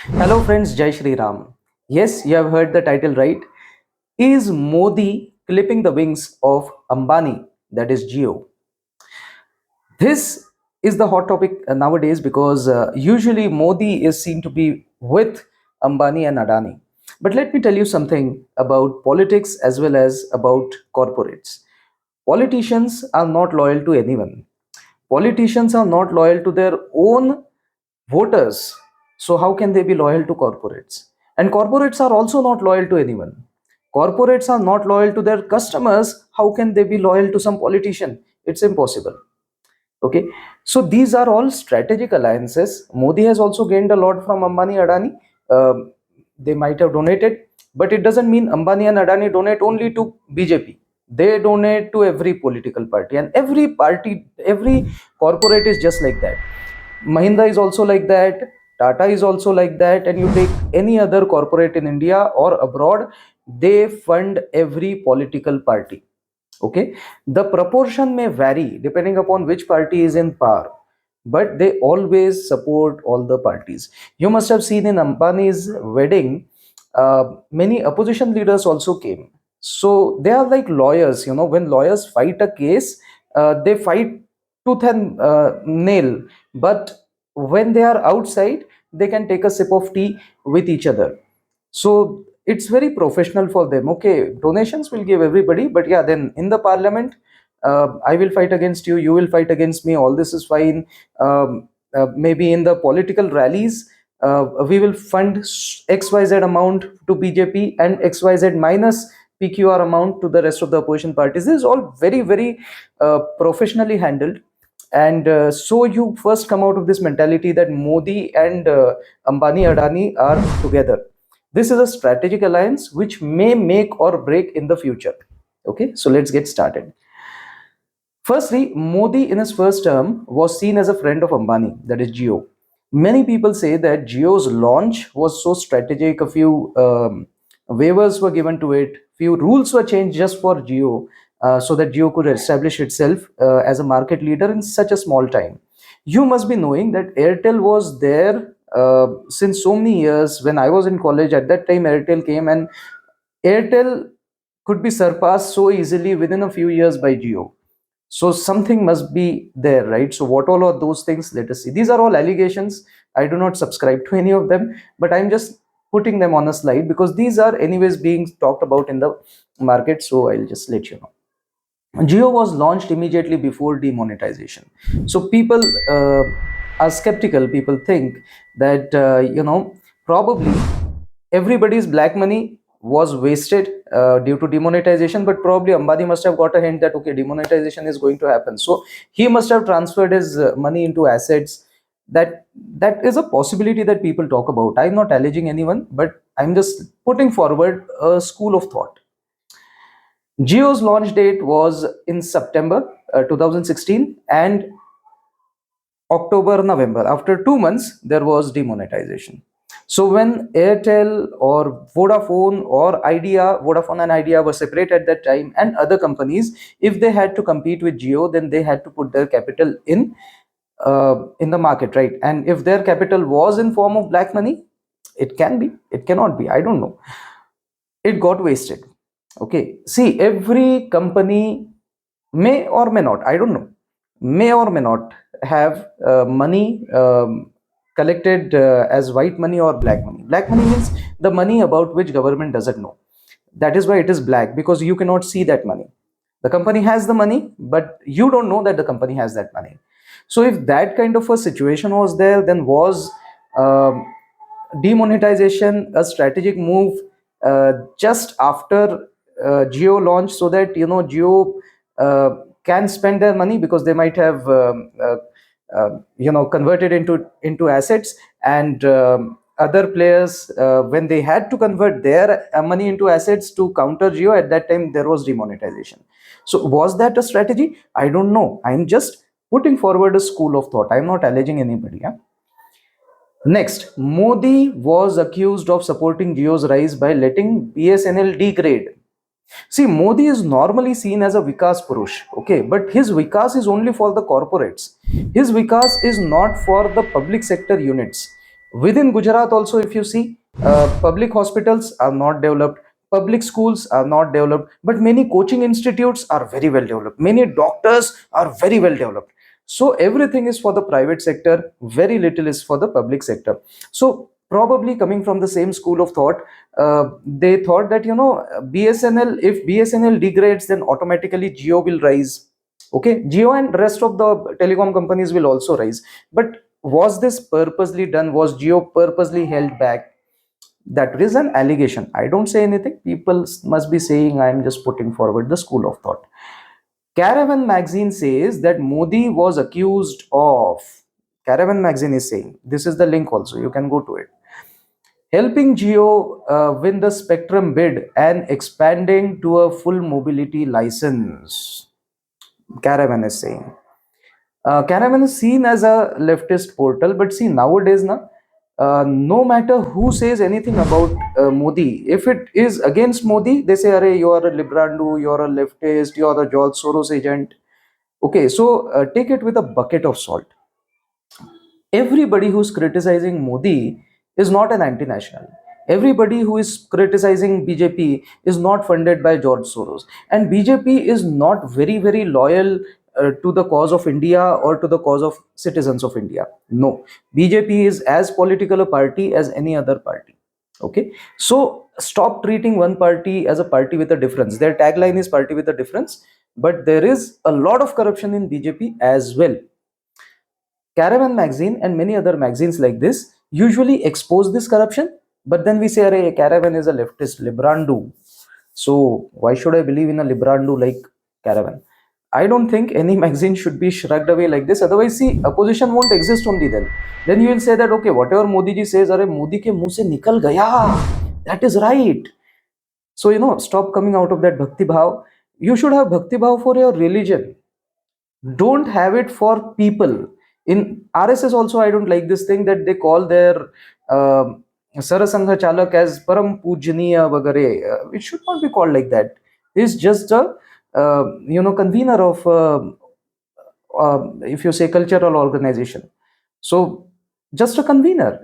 Hello friends, Jai Shri Ram. Yes, you have heard the title right. Is Modi clipping the wings of Ambani, that is Geo? This is the hot topic nowadays because usually Modi is seen to be with Ambani and Adani. But let me tell you something about politics as well as about corporates. Politicians are not loyal to anyone. Politicians are not loyal to their own voters. So, how can they be loyal to corporates? And corporates are also not loyal to anyone. Corporates are not loyal to their customers. How can they be loyal to some politician? It's impossible. Okay, so these are all strategic alliances. Modi has also gained a lot from Ambani Adani. They might have donated, but it doesn't mean Ambani and Adani donate only to BJP. They donate to every political party, and every party, every corporate is just like that. Mahindra is also like that. Tata is also like that. And you take any other corporate in India or abroad, they fund every political party. Okay, the proportion may vary depending upon which party is in power, but they always support all the parties. You must have seen in Ambani's wedding, many opposition leaders also came. So they are like lawyers. When lawyers fight a case, they fight tooth and nail, but when they are outside, they can take a sip of tea with each other. So it's very professional for them. Okay, donations will give everybody, but yeah, then in the parliament, I will fight against you, you will fight against me, all this is fine. Maybe in the political rallies, we will fund xyz amount to BJP and xyz minus PQR amount to the rest of the opposition parties. This is all very professionally handled. And so you first come out of this mentality that Modi and Ambani Adani are together. This is a strategic alliance which may make or break in the future. Okay, so let's get started. Firstly, Modi in his first term was seen as a friend of Ambani, that is Jio. Many people say that Jio's launch was so strategic. A few waivers were given to it, few rules were changed just for Jio, so that Jio could establish itself as a market leader in such a small time. You must be knowing that Airtel was there since so many years. When I was in college, at that time, Airtel came, and Airtel could be surpassed so easily within a few years by Jio. So something must be there, right? So what all are those things? Let us see. These are all allegations. I do not subscribe to any of them, but I'm just putting them on a slide because these are anyways being talked about in the market. So I'll just let you know. Geo was launched immediately before demonetization. So people are skeptical. People think that, probably everybody's black money was wasted due to demonetization, but probably Ambani must have got a hint that, okay, demonetization is going to happen. So he must have transferred his money into assets. That is a possibility that people talk about. I'm not alleging anyone, but I'm just putting forward a school of thought. Geo's launch date was in September 2016 and October, November. After 2 months, there was demonetization. So when Airtel or Vodafone or Idea, Vodafone and Idea were separate at that time, and other companies, if they had to compete with Geo, then they had to put their capital in the market, right? And if their capital was in form of black money, it can be, it cannot be, I don't know. It got wasted. Okay, see, every company may or may not, I don't know, may or may not have money collected as white money or black money. Black money means the money about which government doesn't know. That is why it is black, because you cannot see that money. The company has the money, but you don't know that the company has that money. So if that kind of a situation was there, then was um demonetization a strategic move just after Geo launch, so that Geo can spend their money, because they might have converted into assets, and other players, when they had to convert their money into assets to counter Geo, at that time there was demonetization. So was that a strategy? I don't know. I'm just putting forward a school of thought. I'm not alleging anybody. Yeah? Next, Modi was accused of supporting Jio's rise by letting BSNL degrade. See, Modi is normally seen as a Vikas Purush, okay, but his Vikas is only for the corporates. His Vikas is not for the public sector units. Within Gujarat also, if you see, public hospitals are not developed, public schools are not developed, but many coaching institutes are very well developed, many doctors are very well developed. So everything is for the private sector, very little is for the public sector. So probably coming from the same school of thought, they thought that, BSNL, if BSNL degrades, then automatically Geo will rise. Okay, Geo and rest of the telecom companies will also rise. But was this purposely done? Was Geo purposely held back? That is an allegation. I don't say anything. People must be saying I am just putting forward the school of thought. Caravan magazine says that Modi was accused of. Caravan magazine is saying, this is the link also, you can go to it, helping Geo win the spectrum bid and expanding to a full mobility license. Caravan is saying. Caravan is seen as a leftist portal, but see, nowadays, no matter who says anything about Modi, if it is against Modi, they say, "Arey, you are a Librandu, you are a leftist, you are a George Soros agent." Okay, so take it with a bucket of salt. Everybody who's criticizing Modi is not an anti-national. Everybody who is criticizing BJP is not funded by George Soros. And BJP is not very, very loyal to the cause of India or to the cause of citizens of India. No. BJP is as political a party as any other party. Okay. So stop treating one party as a party with a difference. Their tagline is party with a difference. But there is a lot of corruption in BJP as well. Caravan magazine and many other magazines like this usually expose this corruption, but then we say, "Arey, Caravan is a leftist Librandu. So why should I believe in a Librandu like Caravan?" I don't think any magazine should be shrugged away like this. Otherwise, see, opposition won't exist only then. Then you will say that, okay, whatever Modi ji says, "Arey, Modi ke muh se nikal gaya." That is right. So, stop coming out of that bhakti bhav. You should have bhakti bhav for your religion. Don't have it for people. In RSS also, I don't like this thing that they call their sarasangha chalak as param pujaniya vagare. It should not be called like that. He's just a convener of if you say cultural organization. So just a convener,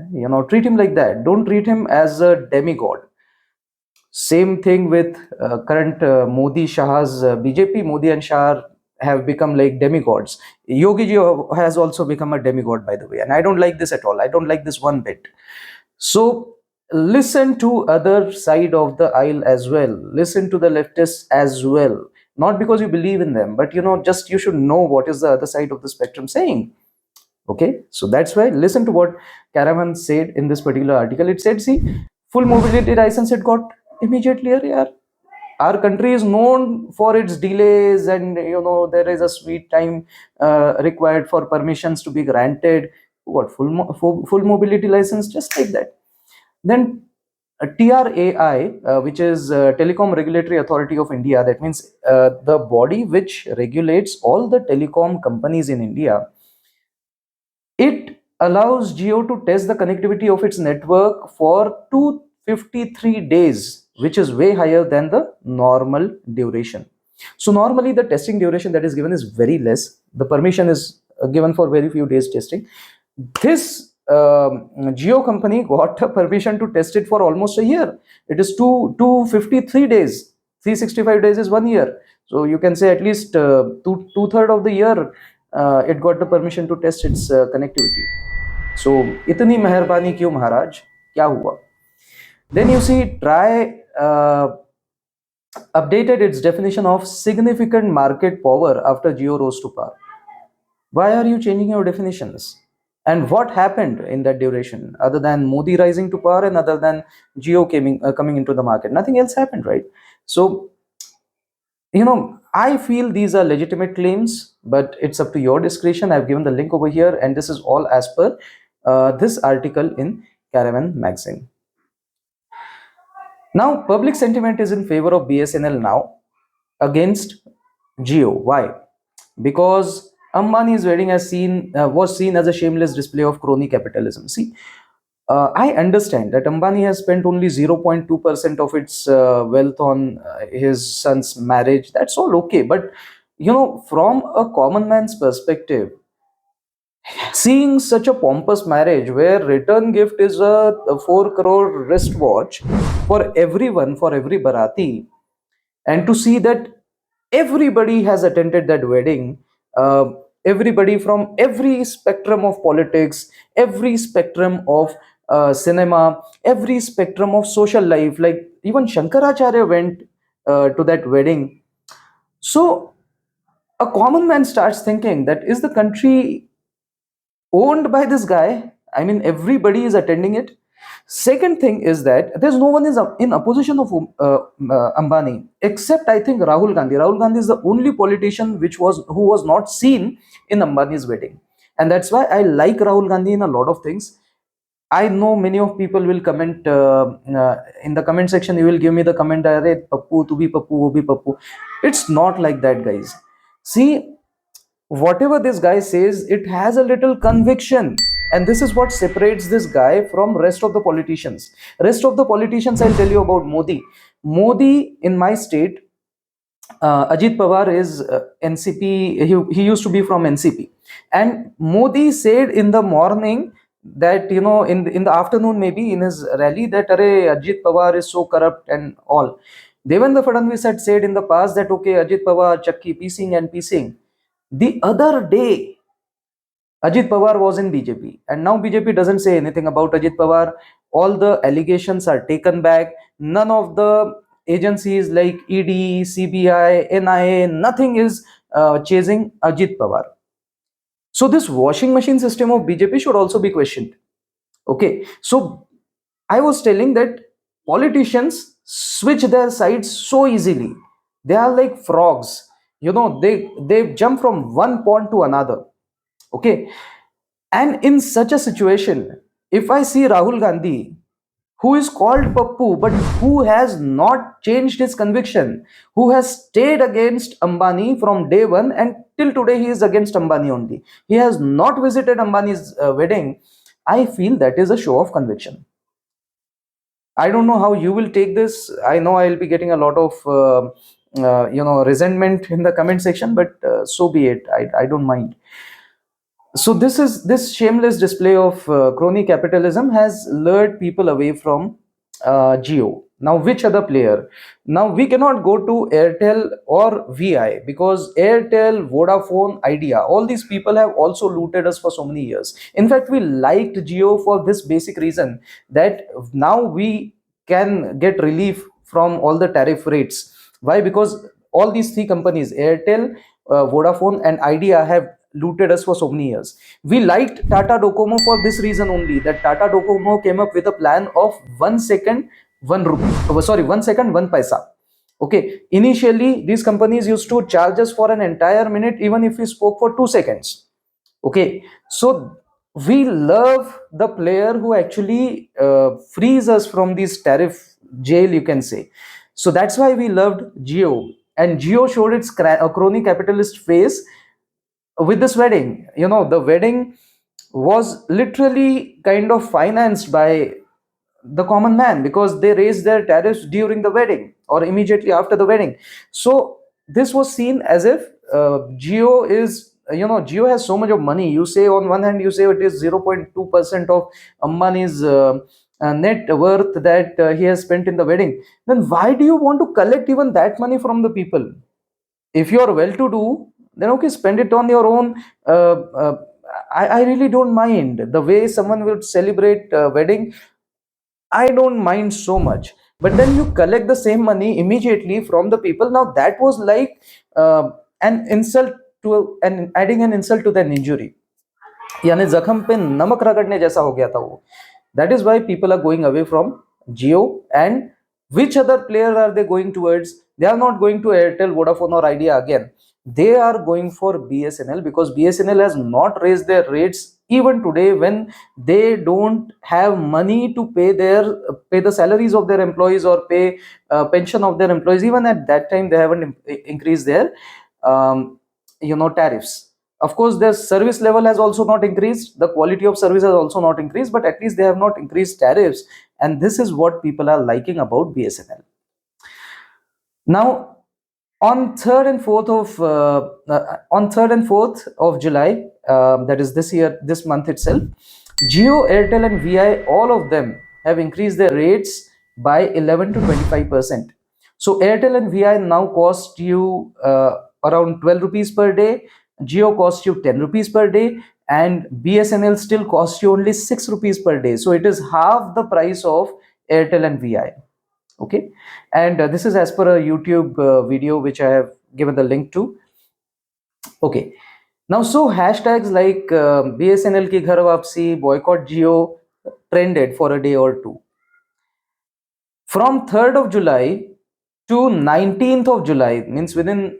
treat him like that. Don't treat him as a demigod. Same thing with current Modi Shah's BJP. Modi and Shah have become like demigods. Yogi ji has also become a demigod, by the way, and I don't like this at all. I don't like this one bit. So listen to other side of the aisle as well. Listen to the leftists as well. Not because you believe in them, but just you should know what is the other side of the spectrum saying. Okay, so that's why listen to what Caravan said in this particular article. It said, see, full mobility license it got immediately. Yeah, our country is known for its delays, and there is a sweet time required for permissions to be granted. What full mobility license just like that? Then TRAI, which is Telecom Regulatory Authority of India, that means the body which regulates all the telecom companies in India, it allows Geo to test the connectivity of its network for 253 days, which is way higher than the normal duration. So normally the testing duration that is given is very less. The permission is given for very few days testing. This Geo company got a permission to test it for almost a year. It is 253 days. 365 days is 1 year. So you can say at least two-third of the year it got the permission to test its connectivity. So itni meherbani kyun Maharaj? Kya hua? Then you see, try updated its definition of significant market power after Geo rose to power. Why are you changing your definitions? And what happened in that duration other than Modi rising to power and other than Geo coming into the market? Nothing else happened, right? So, I feel these are legitimate claims, but it's up to your discretion. I've given the link over here, and this is all as per this article in Caravan magazine. Now, public sentiment is in favor of BSNL now against Geo. Why? Because Ambani's wedding was seen as a shameless display of crony capitalism. See, I understand that Ambani has spent only 0.2% of its wealth on his son's marriage. That's all okay. But, from a common man's perspective, Seeing such a pompous marriage where return gift is a 4 crore wristwatch for everyone, for every Barati, and to see that everybody has attended that wedding, uh, everybody from every spectrum of politics, every spectrum of cinema, every spectrum of social life, like even Shankaracharya went to that wedding. So a common man starts thinking that is the country owned by this guy? I mean, everybody is attending it. Second thing is that there's no one is in opposition of Ambani except I think Rahul Gandhi. Rahul Gandhi is the only politician who was not seen in Ambani's wedding, and that's why I like Rahul Gandhi in a lot of things. I know many of people will comment in the comment section. You will give me the comment, "Arey Pappu, tu bhi Pappu, wo bhi Pappu." It's not like that, guys. See, whatever this guy says, it has a little conviction, and this is what separates this guy from rest of the politicians. Rest of the politicians, I'll tell you about Modi in my state. Ajit Pawar is NCP. He used to be from NCP, and Modi said in the morning that, in the afternoon, maybe in his rally, that Arey, Ajit Pawar is so corrupt and all. Devendra Fadnavis had said in the past that okay, Ajit Pawar chakki piecing and piecing. The other day, Ajit Pawar was in BJP, and now BJP doesn't say anything about Ajit Pawar. All the allegations are taken back. None of the agencies like ED, CBI, NIA, nothing is chasing Ajit Pawar. So this washing machine system of BJP should also be questioned. Okay, so I was telling that politicians switch their sides so easily. They are like frogs. They jump from one pond to another. Okay, and in such a situation, if I see Rahul Gandhi, who is called Pappu, but who has not changed his conviction, who has stayed against Ambani from day one, and till today he is against Ambani only. He has not visited Ambani's wedding. I feel that is a show of conviction. I don't know how you will take this. I know I'll be getting a lot of resentment in the comment section, but so be it. I don't mind. So this shameless display of crony capitalism has lured people away from Geo. Now, which other player? Now we cannot go to Airtel or Vi because Airtel, Vodafone, Idea, all these people have also looted us for so many years. In fact, we liked Geo for this basic reason that now we can get relief from all the tariff rates. Why? Because all these three companies, Airtel, Vodafone, and Idea, have looted us for so many years. We liked Tata Docomo for this reason only, that Tata Docomo came up with a plan of 1 second, 1 rupee. Sorry, 1 second, 1 paisa. Okay, initially these companies used to charge us for an entire minute, even if we spoke for 2 seconds. Okay, so we love the player who actually frees us from this tariff jail, you can say. So that's why we loved Geo, and Geo showed its crony capitalist face with this wedding. The wedding was literally kind of financed by the common man because they raised their tariffs during the wedding or immediately after the wedding. So this was seen as if Geo is, Geo has so much of money. You say on one hand, you say it is 0.2% of Ambani's net worth that he has spent in the wedding. Then why do you want to collect even that money from the people? If you are well to do, then okay, spend it on your own. I really don't mind the way someone would celebrate wedding. I don't mind so much, but then you collect the same money immediately from the people. Now that was like an insult to, and adding an insult to an injury. यानी जख्म पे नमक रगड़ने जैसा हो गया था वो. That is why people are going away from Geo. And which other player are they going towards? They are not going to Airtel, Vodafone, or Idea again. They are going for BSNL because BSNL has not raised their rates even today, when they don't have money to pay the salaries of their employees or pay pension of their employees. Even at that time, they haven't increased their tariffs. Of course, their service level has also not increased, the quality of service has also not increased, but at least they have not increased tariffs, and this is what people are liking about BSNL. Now, on 3rd and 4th of July, that is this month itself, Jio, Airtel, and VI, all of them have increased their rates by 11 to 25%. So Airtel and VI now cost you around 12 rupees per day. Jio costs you 10 rupees per day, and BSNL still costs you only 6 rupees per day. So it is half the price of Airtel and VI. Okay, and this is as per a YouTube video which I have given the link to. Okay, now so hashtags like BSNL ki ghar wapsi, boycott Jio trended for a day or two. From 3rd of July to 19th of July, means within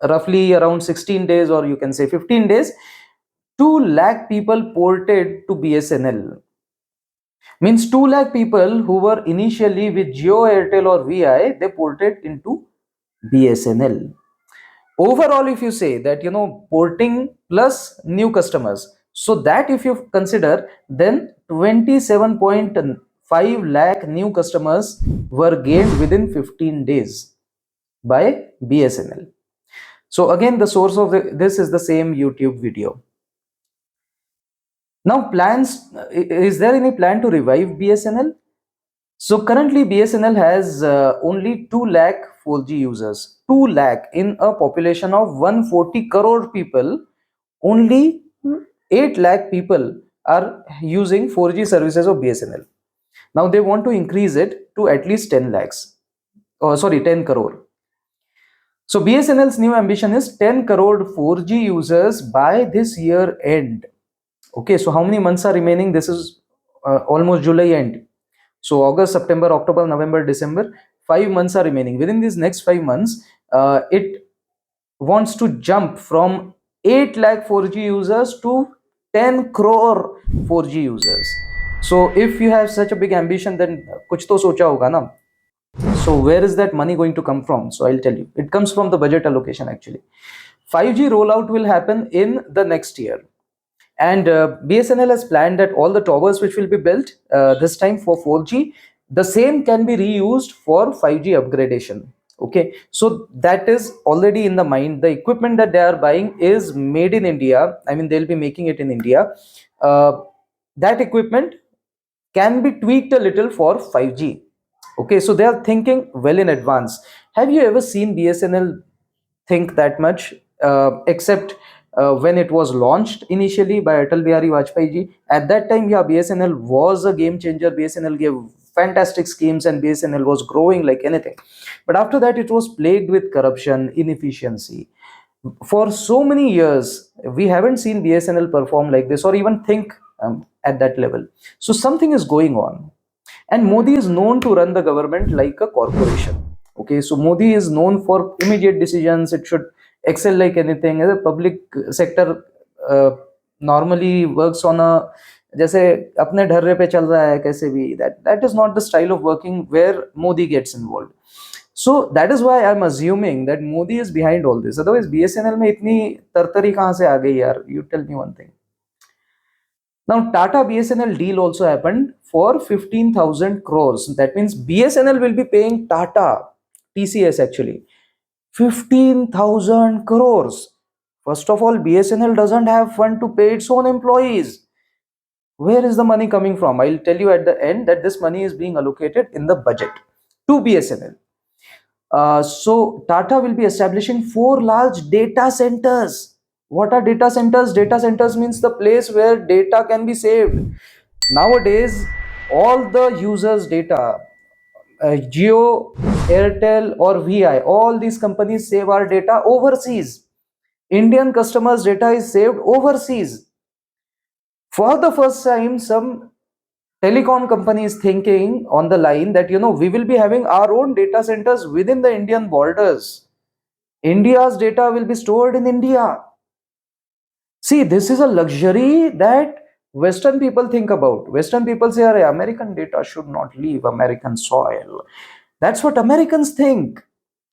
roughly around 16 days, or you can say 15 days, 2 lakh people ported to BSNL. Means 2 lakh people who were initially with Jio, Airtel or VI, they ported into BSNL. Overall, if you say that, porting plus new customers, so that if you consider, then 27.5 lakh new customers were gained within 15 days by BSNL. So again, the source of this is the same YouTube video. Now plans, is there any plan to revive BSNL? So currently BSNL has only 2 lakh 4G users. 2 lakh in a population of 140 crore people. Only 8 lakh people are using 4G services of BSNL. Now they want to increase it to at least 10 lakhs. Oh, sorry, 10 crore. So BSNL's new ambition is 10 crore 4G users by this year end. Okay, so how many months are remaining? This is almost July end. So August, September, October, November, December, 5 months are remaining. Within these next 5 months, it wants to jump from 8 lakh 4G users to 10 crore 4G users. So if you have such a big ambition, then kuch to socha hoga na. So where is that money going to come from? So I'll tell you. It comes from the budget allocation actually. 5G rollout will happen in the next year. And BSNL has planned that all the towers which will be built this time for 4G, the same can be reused for 5G upgradation. Okay, so that is already in the mind. The equipment that they are buying is made in India. I mean, they'll be making it in India. That equipment can be tweaked a little for 5G. Okay, so they are thinking well in advance. Have you ever seen BSNL think that much, except when it was launched initially by Atal Bihari Vajpayee ji? At that time, yeah, BSNL was a game changer. BSNL gave fantastic schemes and BSNL was growing like anything. But after that, it was plagued with corruption, inefficiency. For so many years, we haven't seen BSNL perform like this or even think at that level. So something is going on. And Modi is known to run the government like a corporation. Okay, so Modi is known for immediate decisions. It should excel like anything. As a public sector normally works on a जैसे अपने ढर्रे पे चल रहा है कैसे भी, that is not the style of working where Modi gets involved. So that is why I'm assuming that Modi is behind all this. Otherwise BSNL में इतनी तरतरी कहाँ से आ गई यार? You tell me one thing. Now, Tata BSNL deal also happened for 15,000 crores. That means BSNL will be paying Tata, TCS actually, 15,000 crores. First of all, BSNL doesn't have fund to pay its own employees. Where is the money coming from? I'll tell you at the end that this money is being allocated in the budget to BSNL. So Tata will be establishing 4 large data centers. What are data centers? Data centers means the place where data can be saved. Nowadays, all the users' data, Jio, Airtel, or VI, all these companies save our data overseas. Indian customers' data is saved overseas. For the first time, some telecom companies thinking on the line that we will be having our own data centers within the Indian borders. India's data will be stored in India. See, this is a luxury that Western people think about. Western people say, American data should not leave American soil. That's what Americans think.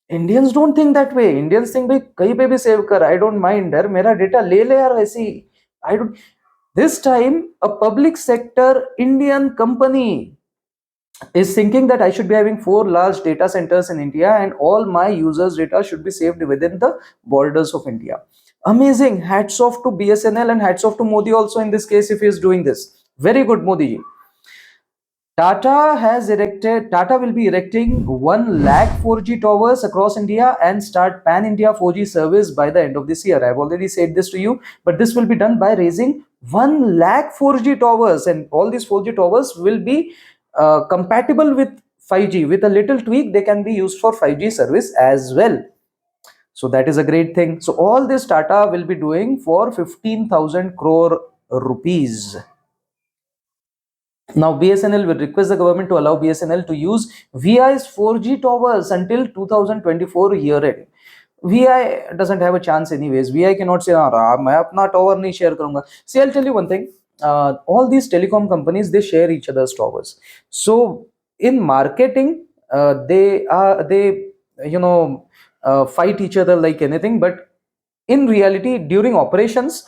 Indians don't think that way. Indians think, bhai, kahin pe bhi save kar. I don't mind. Yaar, mera data le le yaar aise. I don't. This time, a public sector Indian company is thinking that I should be having 4 large data centers in India and all my users' data should be saved within the borders of India. Amazing. Hats off to BSNL and hats off to Modi also in this case if he is doing this. Very good, Modi ji. Tata will be erecting 1 lakh 4G towers across India and start pan India 4G service by the end of this year. I've already said this to you, but this will be done by raising 1 lakh 4G towers, and all these 4G towers will be compatible with 5G. With a little tweak, they can be used for 5G service as well. So that is a great thing. So all this Tata will be doing for 15,000 crore rupees. Now, BSNL will request the government to allow BSNL to use VI's 4G towers until 2024 year end. VI doesn't have a chance anyways. VI cannot say, मैं अपना tower नहीं share करूँगा. See, I'll tell you one thing. All these telecom companies, they share each other's towers. So in marketing, they fight each other like anything. But in reality, during operations,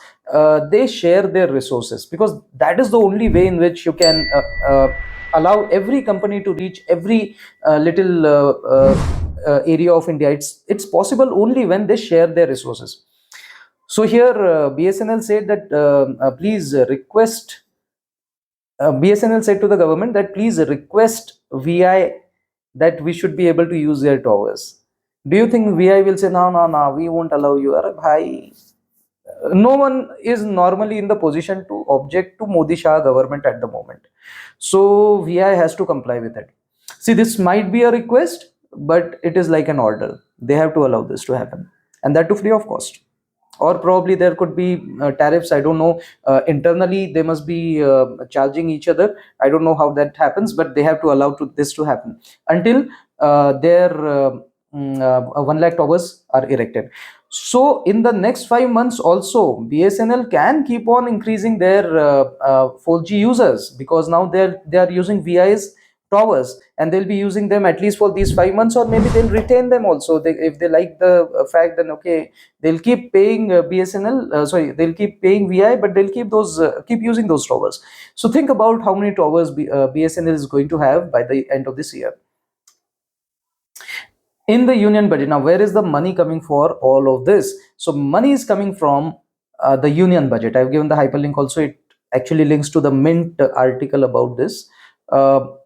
they share their resources, because that is the only way in which you can allow every company to reach every little area of India. It's possible only when they share their resources. So here BSNL said that please request BSNL said to the government that please request VI that we should be able to use their towers. Do you think VI will say, no, no, no, we won't allow you? Arre bhai, no one is normally in the position to object to Modi Shah government at the moment. So VI has to comply with it. See, this might be a request, but it is like an order. They have to allow this to happen, and that too free of cost. Or probably there could be tariffs. I don't know. Internally, they must be charging each other. I don't know how that happens, but they have to allow this to happen until their 1 lakh towers are erected. So in the next 5 months also, BSNL can keep on increasing their 4G users, because now they are using VI's towers, and they'll be using them at least for these 5 months, or maybe they'll retain them also. If they like the fact, then okay, they'll keep paying BSNL. They'll keep paying VI, but they'll keep using those towers. So think about how many towers BSNL is going to have by the end of this year. In the union budget, now where is the money coming for all of this? So money is coming from the union budget. I've given the hyperlink also. It actually links to the Mint article about this. For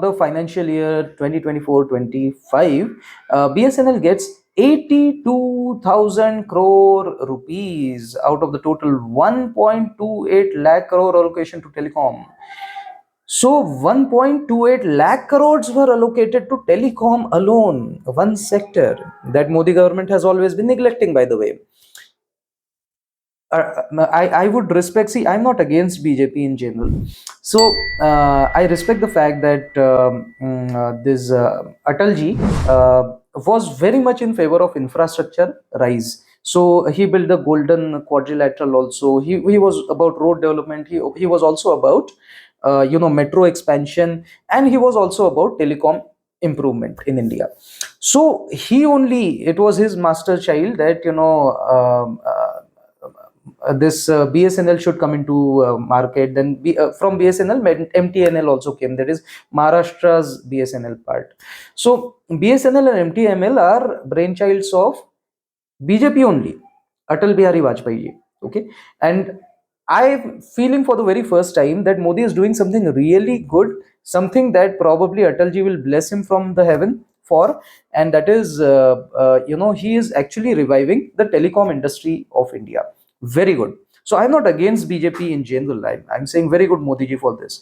the financial year 2024-25, BSNL gets 82,000 crore rupees out of the total 1.28 lakh crore allocation to telecom. So 1.28 lakh crores were allocated to telecom alone, one sector that Modi government has always been neglecting, by the way. I would respect, see, I'm not against BJP in general. So I respect the fact that this Atalji was very much in favor of infrastructure rise. So he built the golden quadrilateral also. He was about road development. He was also about metro expansion, and he was also about telecom improvement in India. So it was his master child that this BSNL should come into market. Then from BSNL, MTNL also came. That is Maharashtra's BSNL part. So BSNL and MTNL are brainchilds of BJP only, Atal Bihari Vajpayee ji. Okay, and I'm feeling for the very first time that Modi is doing something really good, something that probably Atalji will bless him from the heaven for, and that is, he is actually reviving the telecom industry of India. Very good. So I'm not against BJP in general. I'm saying very good Modi ji for this.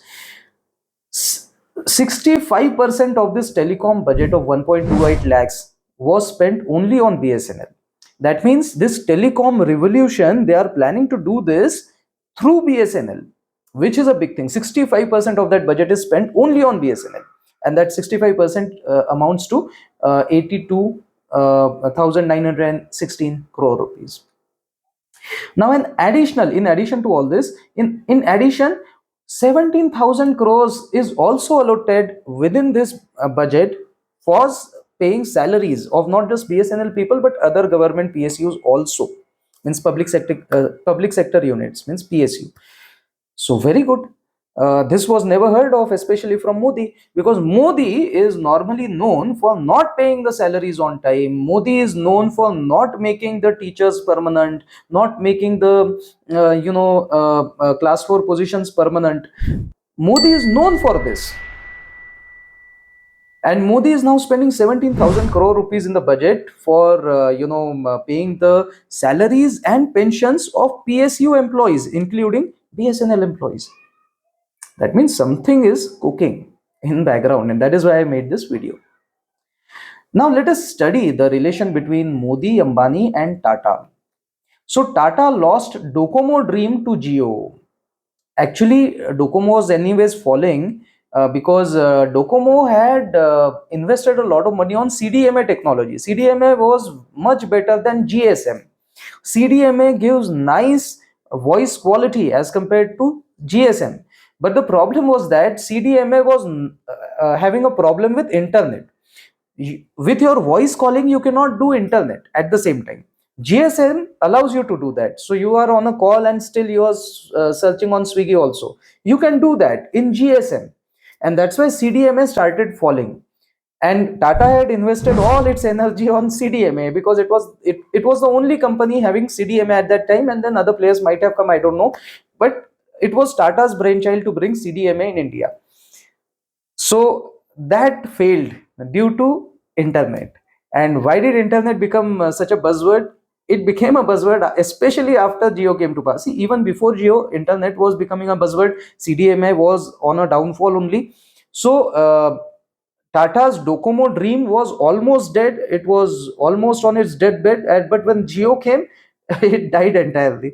65% of this telecom budget of 1.28 lakhs was spent only on BSNL. That means this telecom revolution, they are planning to do this through BSNL, which is a big thing. 65% of that budget is spent only on BSNL, and that 65% amounts to 82,916 crore rupees. Now, in addition to all this, in addition, 17,000 crores is also allotted within this budget for paying salaries of not just BSNL people but other government PSUs also, means public sector units, means PSU. So very good. This was never heard of, especially from Modi, because Modi is normally known for not paying the salaries on time. Modi is known for not making the teachers permanent, not making the class 4 positions permanent. Modi is known for this. And Modi is now spending 17,000 crore rupees in the budget for paying the salaries and pensions of PSU employees, including BSNL employees. That means something is cooking in background, and that is why I made this video. Now let us study the relation between Modi, Ambani, and Tata. So Tata lost Docomo dream to Jio. Actually, Docomo was anyways falling because Docomo had invested a lot of money on CDMA technology. CDMA was much better than GSM. CDMA gives nice voice quality as compared to GSM. But the problem was that CDMA was having a problem with internet. With your voice calling, you cannot do internet at the same time. GSM allows you to do that. So you are on a call and still you are searching on Swiggy also. You can do that in GSM. And that's why CDMA started falling. And Tata had invested all its energy on CDMA because it was the only company having CDMA at that time, and then other players might have come, I don't know. But it was Tata's brainchild to bring CDMA in India. So that failed due to internet. And why did internet become such a buzzword? It became a buzzword especially after Geo came to pass. See, even before Geo, internet was becoming a buzzword. CDMA was on a downfall only. So Tata's Docomo dream was almost dead. It was almost on its deathbed. But when Geo came, it died entirely.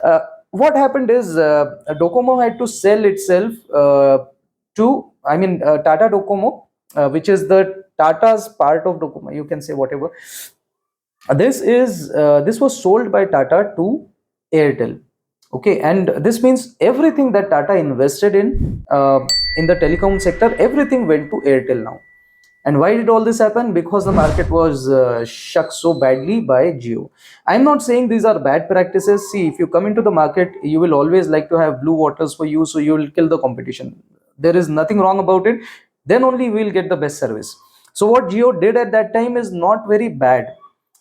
Uh, what happened is Docomo had to sell itself Tata Docomo, which is the Tata's part of Docomo. You can say whatever. This was sold by Tata to Airtel. Okay, and this means everything that Tata invested in the telecom sector, everything went to Airtel now. And why did all this happen? Because the market was shook so badly by Jio. I'm not saying these are bad practices. See, if you come into the market, you will always like to have blue waters for you, so you will kill the competition. There is nothing wrong about it. Then only we will get the best service. So what Jio did at that time is not very bad.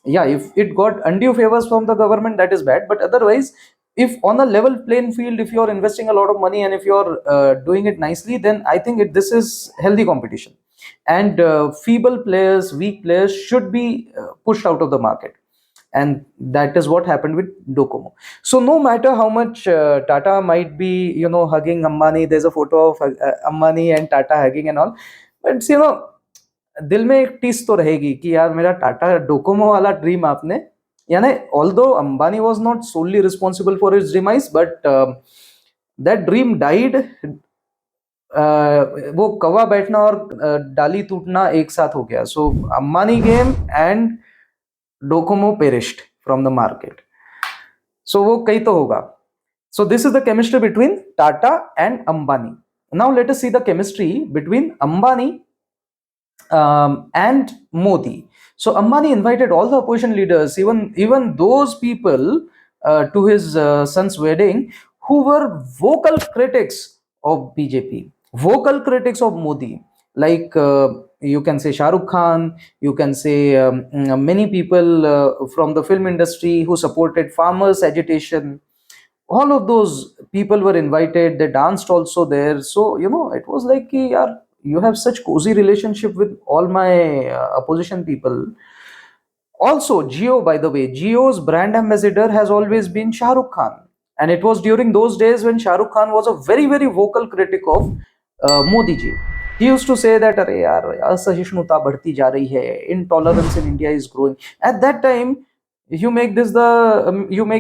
Yeah, if it got undue favors from the government, that is bad. But otherwise, if on a level playing field, if you're investing a lot of money and if you're doing it nicely, then I think this is healthy competition. And feeble players, weak players should be pushed out of the market. And that is what happened with Docomo. So no matter how much Tata might be, hugging Ambani, there's a photo of Ambani and Tata hugging and all. But दिल में एक टीस तो रहेगी कि यार मेरा Tata Docomo वाला ड्रीम आपने, यानी although Ambani was not solely responsible for its demise, but that dream died. वो कौवा बैठना और डाली टूटना एक साथ हो गया. So Ambani came and Docomo perished from the market. So वो कहीं तो होगा. So this is the chemistry between Tata and Ambani. Now let us see the chemistry between Ambani and Modi. So Ambani invited all the opposition leaders, even those people, to his son's wedding, who were vocal critics of BJP, vocal critics of Modi. Like you can say Shah Rukh Khan, you can say many people from the film industry who supported farmers' agitation. All of those people were invited. They danced also there. So it was like yaar, you have such cozy relationship with all my opposition people. Also Geo, by the way, Geo's brand ambassador has always been Shah Rukh Khan, and it was during those days when Shah Rukh Khan was a very very vocal critic of Modi ji. He used to say that अरे यार असहिष्णुता बढ़ती जा रही है, intolerance in India is growing. At that time, you make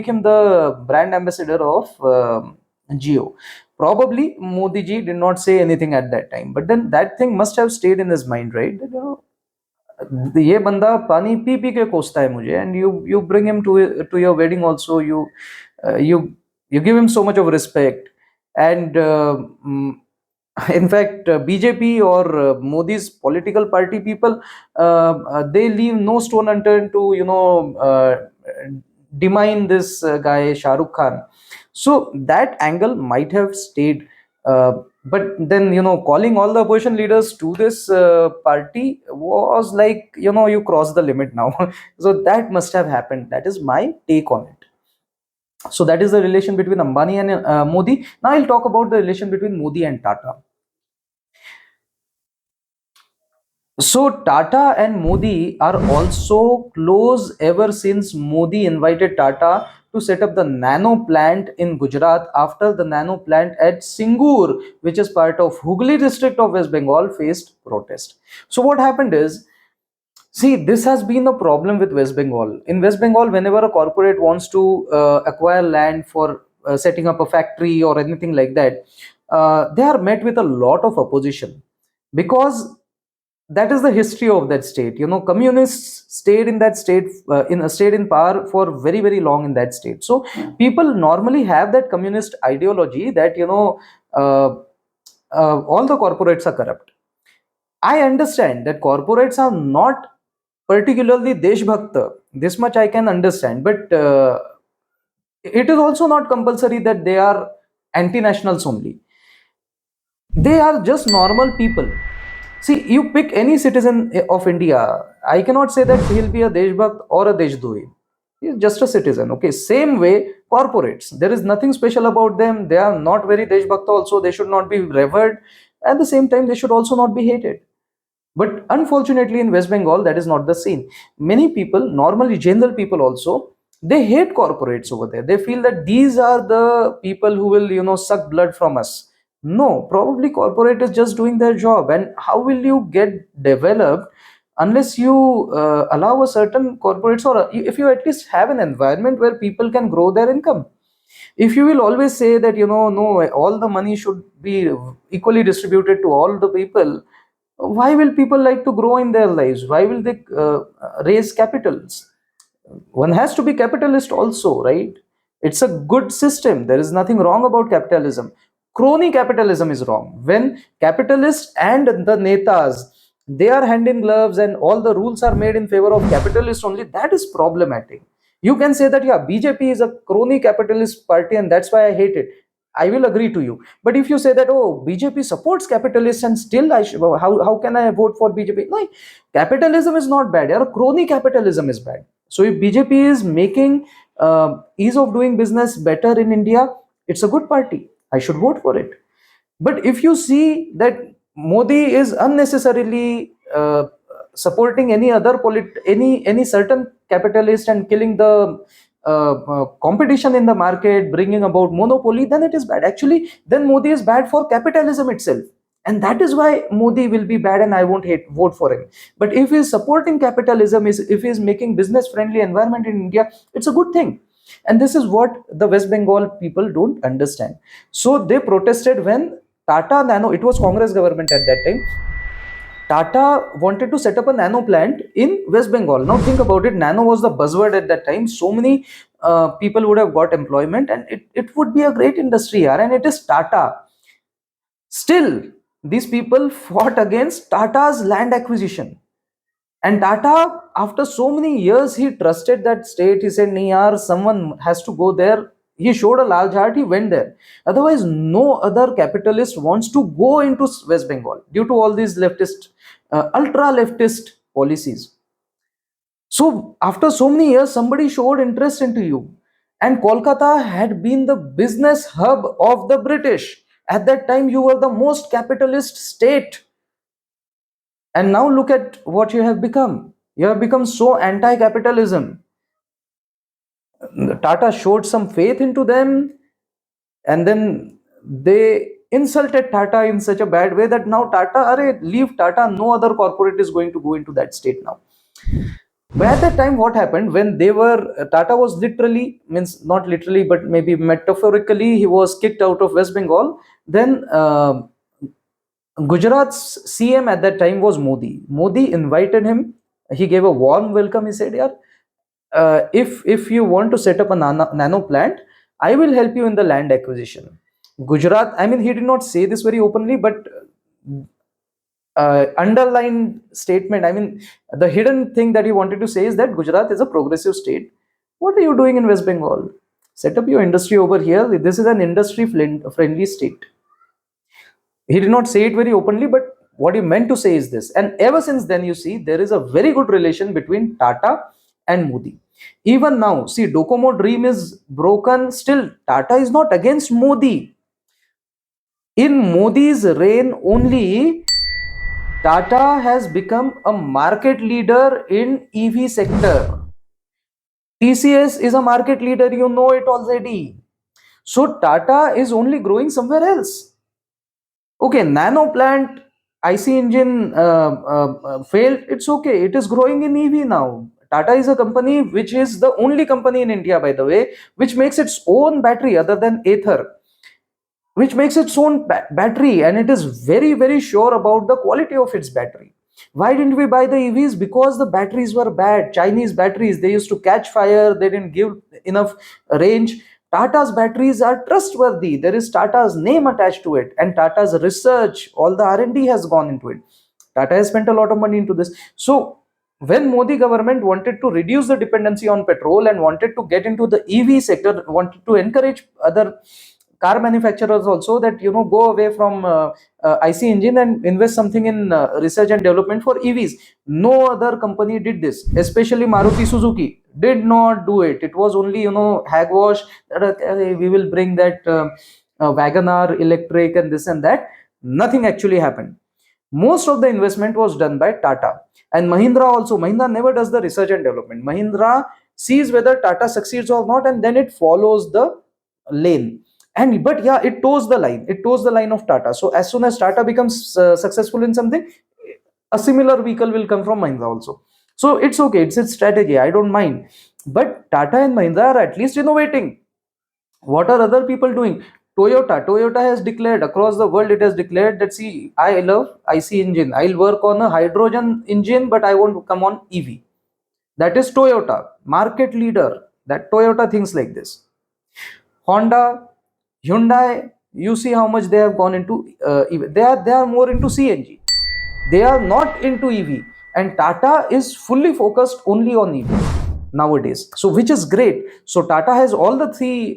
him the brand ambassador of Geo. Probably Modi ji did not say anything at that time, but then that thing must have stayed in his mind, right? That, ये बंदा पानी P P के कोसता है मुझे, and you bring him to your wedding also. You give him so much of respect. And in fact, BJP or Modi's political party people, they leave no stone unturned to demean this guy Shah Rukh Khan. So that angle might have stayed But then, calling all the opposition leaders to this party was like, you cross the limit now. So that must have happened. That is my take on it. So that is the relation between Ambani and Modi. Now I'll talk about the relation between Modi and Tata. So Tata and Modi are also close ever since Modi invited Tata to set up the nano plant in Gujarat after the nano plant at Singur, which is part of Hooghly district of West Bengal, faced protest. So what happened is, see, this has been the problem with West Bengal. In West Bengal, whenever a corporate wants to acquire land for setting up a factory or anything like that, they are met with a lot of opposition, because that is the history of that state. Communists stayed in that state, stayed in power for very very long in that state. So people normally have that communist ideology that all the corporates are corrupt. I understand that corporates are not particularly deshbhakta. This much I can understand, but it is also not compulsory that they are anti-nationals only. They are just normal people. See, you pick any citizen of India. I cannot say that he'll be a Deshbhakt or a Deshdohi. He's just a citizen. Okay. Same way, corporates. There is nothing special about them. They are not very Deshbhakt also. They should not be revered. At the same time, they should also not be hated. But unfortunately, in West Bengal, that is not the scene. Many people, normally general people also, they hate corporates over there. They feel that these are the people who will, suck blood from us. No, probably corporate is just doing their job. And how will you get developed unless you allow a certain corporates, or if you at least have an environment where people can grow their income? If you will always say that, no, all the money should be equally distributed to all the people, why will people like to grow in their lives? Why will they raise capitals? One has to be capitalist also, right? It's a good system. There is nothing wrong about capitalism. Crony capitalism is wrong. When capitalists and the netas, they are hand in gloves and all the rules are made in favor of capitalists only, that is problematic. You can say that, yeah, BJP is a crony capitalist party and that's why I hate it. I will agree to you. But if you say that, oh, BJP supports capitalists and still how can I vote for BJP? No, capitalism is not bad. Yeah, crony capitalism is bad. So if BJP is making ease of doing business better in India, it's a good party. I should vote for it. But if you see that Modi is unnecessarily supporting any other any certain capitalist and killing the competition in the market, bringing about monopoly, then it is bad. Actually, then Modi is bad for capitalism itself, and that is why Modi will be bad, and I won't vote for him. But if he is supporting capitalism, if he is making business friendly environment in India, it's a good thing. And this is what the West Bengal people don't understand. So they protested when Tata Nano, it was Congress government at that time. Tata wanted to set up a nano plant in West Bengal. Now think about it, nano was the buzzword at that time. So many people would have got employment, and it would be a great industry here. And it is Tata. Still, these people fought against Tata's land acquisition. And Tata, after so many years, he trusted that state. He said, Niyar, someone has to go there. He showed a large heart, he went there. Otherwise, no other capitalist wants to go into West Bengal due to all these leftist, ultra leftist policies. So, after so many years, somebody showed interest into you. And Kolkata had been the business hub of the British. At that time, you were the most capitalist state, and now look at what you have become. You have become so anti-capitalism. Tata showed some faith into them, and then they insulted Tata in such a bad way that now Tata, array, leave Tata, no other corporate is going to go into that state now. But at that time, what happened when they were, Tata was literally, means not literally, but maybe metaphorically, he was kicked out of West Bengal. Then Gujarat's CM at that time was Modi. Modi invited him. He gave a warm welcome. He said, "Yeah, if you want to set up a nano plant, I will help you in the land acquisition." Gujarat. I mean, he did not say this very openly, but underlined statement. I mean, the hidden thing that he wanted to say is that Gujarat is a progressive state. What are you doing in West Bengal? Set up your industry over here. This is an industry friendly state. He did not say it very openly, but what he meant to say is this. And ever since then, you see, there is a very good relation between Tata and Modi. Even now, see, Docomo dream is broken. Still, Tata is not against Modi. In Modi's reign only, Tata has become a market leader in EV sector. TCS is a market leader, you know it already. So Tata is only growing somewhere else. Okay, nano plant, IC engine failed. It's okay. It is growing in EV now. Tata is a company which is the only company in India, by the way, which makes its own battery other than Ather, which makes its own battery, and it is very, very sure about the quality of its battery. Why didn't we buy the EVs? Because the batteries were bad. Chinese batteries, they used to catch fire, they didn't give enough range. Tata's batteries are trustworthy. There is Tata's name attached to it, and Tata's research, all the R&D has gone into it. Tata has spent a lot of money into this. So when Modi government wanted to reduce the dependency on petrol and wanted to get into the EV sector, wanted to encourage other car manufacturers also that, go away from IC engine and invest something in research and development for EVs. No other company did this, especially Maruti Suzuki did not do it. It was only, hagwash that we will bring that Wagoner electric and this and that. Nothing actually happened. Most of the investment was done by Tata. And Mahindra also, Mahindra never does the research and development. Mahindra sees whether Tata succeeds or not, and then it follows the lane. And but yeah, it toes the line of Tata. So as soon as Tata becomes successful in something, a similar vehicle will come from Mahindra also. So it's okay, it's its strategy, I don't mind. But Tata and Mahindra are at least innovating. What are other people doing? Toyota has declared across the world, it has declared that, see, I love IC engine, I'll work on a hydrogen engine, but I want to come on EV. That is Toyota, market leader. That Toyota thinks like this. Honda, Hyundai, you see how much they have gone into EV. They are more into CNG. They are not into EV. And Tata is fully focused only on EV nowadays. So which is great. So Tata has all the three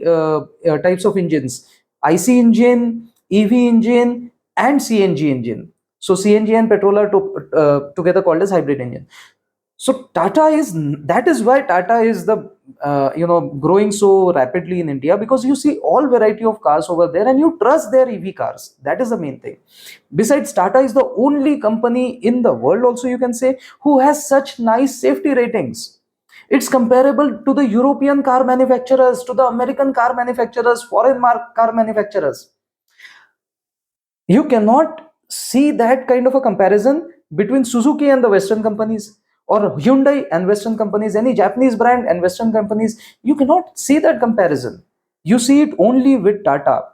types of engines: IC engine, EV engine, and CNG engine. So CNG and petrol are together called as hybrid engine. So that is why Tata is the growing so rapidly in India, because you see all variety of cars over there and you trust their EV cars. That is the main thing. Besides, Tata is the only company in the world also, you can say, who has such nice safety ratings. It's comparable to the European car manufacturers, to the American car manufacturers, foreign car manufacturers. You cannot see that kind of a comparison between Suzuki and the Western companies, or Hyundai and Western companies, any Japanese brand and Western companies. You cannot see that comparison. You see it only with Tata.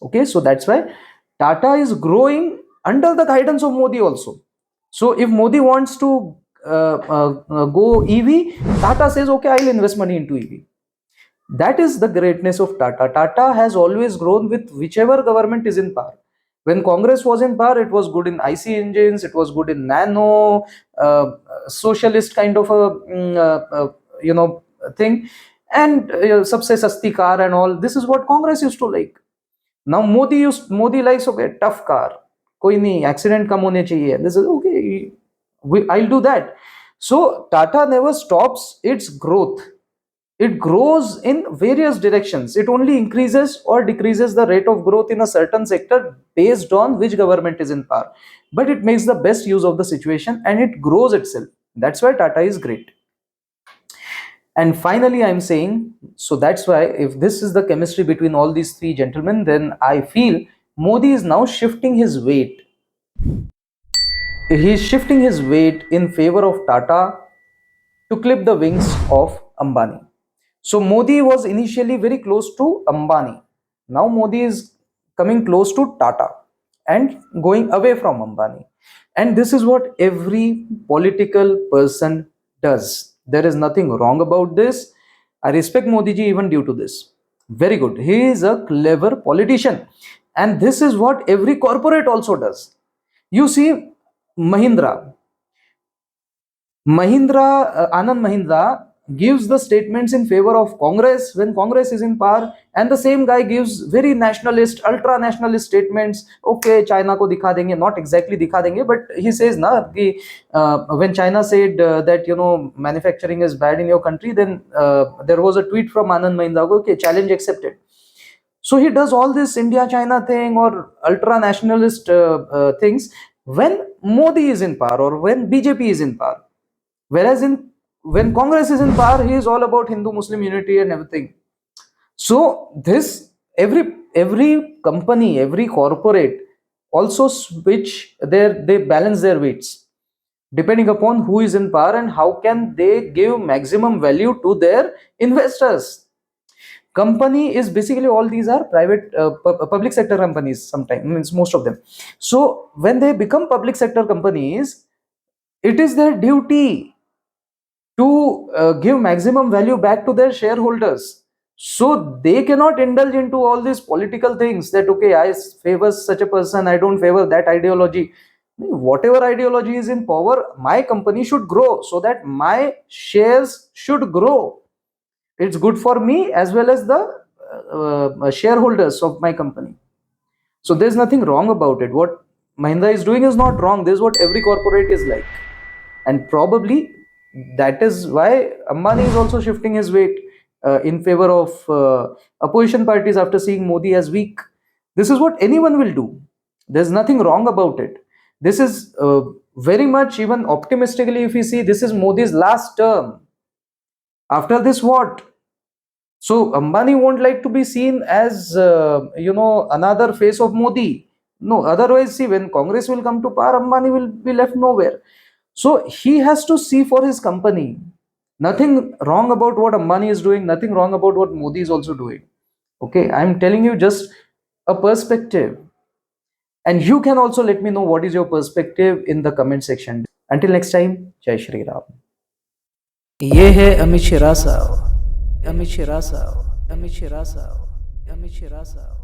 Okay, so that's why Tata is growing under the guidance of Modi also. So if Modi wants to go EV, Tata says, okay, I'll invest money into EV. That is the greatness of Tata. Tata has always grown with whichever government is in power. When Congress was in power, it was good in IC engines, it was good in nano, socialist kind of a thing, and sabse sasti car and all. This is what Congress used to like. Now Modi likes, okay, tough car, koi nahi, accident kam hone chahiye. This is okay. I'll do that. So Tata never stops its growth. It grows in various directions. It only increases or decreases the rate of growth in a certain sector based on which government is in power. But it makes the best use of the situation and it grows itself. That's why Tata is great. And finally, I'm saying, so that's why, if this is the chemistry between all these three gentlemen, then I feel Modi is now shifting his weight. He's shifting his weight in favor of Tata to clip the wings of Ambani. So Modi was initially very close to Ambani. Now Modi is coming close to Tata and going away from Ambani. And this is what every political person does. There is nothing wrong about this. I respect Modi ji even due to this. Very good. He is a clever politician. And this is what every corporate also does. You see, Mahindra, Anand Mahindra gives the statements in favor of Congress when Congress is in power, and the same guy gives very nationalist, ultra nationalist statements. Okay, China ko dikha denge, not exactly dikha denge, but he says na ki, when China said that manufacturing is bad in your country, then there was a tweet from Anand Mahindra, okay, challenge accepted. So he does all this India China thing or ultra nationalist things when Modi is in power or when BJP is in power. Whereas when Congress is in power, he is all about Hindu Muslim unity and everything. So this every company, every corporate also switch they balance their weights depending upon who is in power and how can they give maximum value to their investors. Company is basically, all these are private public sector companies, sometimes means most of them. So when they become public sector companies, it is their duty to give maximum value back to their shareholders. So they cannot indulge into all these political things that, okay, I favor such a person, I don't favor that ideology. Whatever ideology is in power, my company should grow so that my shares should grow. It's good for me as well as the shareholders of my company. So there's nothing wrong about it. What Mahindra is doing is not wrong. This is what every corporate is like. And probably that is why Ambani is also shifting his weight in favor of opposition parties after seeing Modi as weak. This is what anyone will do. There's nothing wrong about it. This is very much, even optimistically, if we see, this is Modi's last term. After this, what? So Ambani won't like to be seen as another face of Modi. No, otherwise, see, when Congress will come to power, Ambani will be left nowhere. So he has to see for his company. Nothing wrong about what Ambani is doing, nothing wrong about what Modi is also doing. Okay, I'm telling you just a perspective. And you can also let me know what is your perspective in the comment section. Until next time, Jai Shri Ram. ये है अमित शिरासाव, अमित शिरासाव, अमित शिरासाव, अमित शिरासाव.